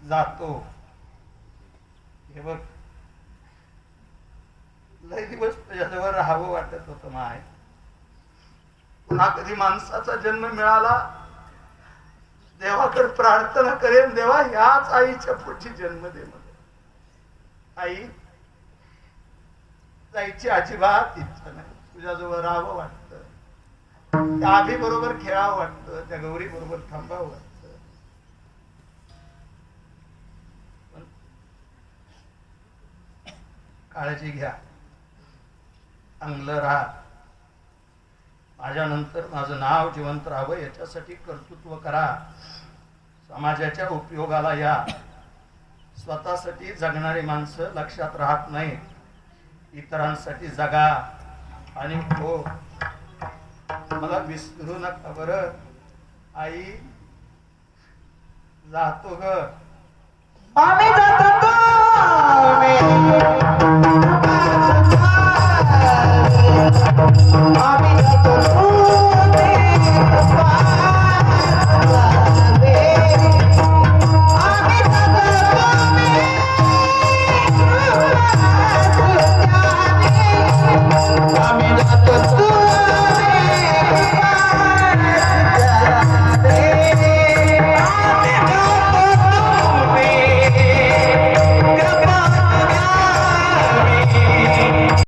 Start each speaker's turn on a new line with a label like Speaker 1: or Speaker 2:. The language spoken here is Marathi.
Speaker 1: जातो. हे बघ, लय दिवस तुझ्याजवळ राहावं वाटत होतं माय. पुन्हा कधी माणसाचा जन्म मिळाला देवाकडे प्रार्थना करेन, देवा ह्याच आईच्या पुढची जन्म दे मला. आई जायची अजिबात इच्छा नाही, तुझ्याजवळ राहावं वाटतं, त्या आभी बरोबर खेळावं वाटतं, त्या गौरी बरोबर थांबावं वाटतं. काळजी घ्या, चांगलं राहा. माझ्यानंतर माझं नाव जिवंत राहावं याच्यासाठी कर्तृत्व करा. समाजाच्या उपयोगाला या. स्वतःसाठी जगणारी माणसं लक्षात राहत नाही, इतरांसाठी जगा. आणि हो, मला विसरू नका बरं. आई जातो ग.
Speaker 2: आम्ही जातो.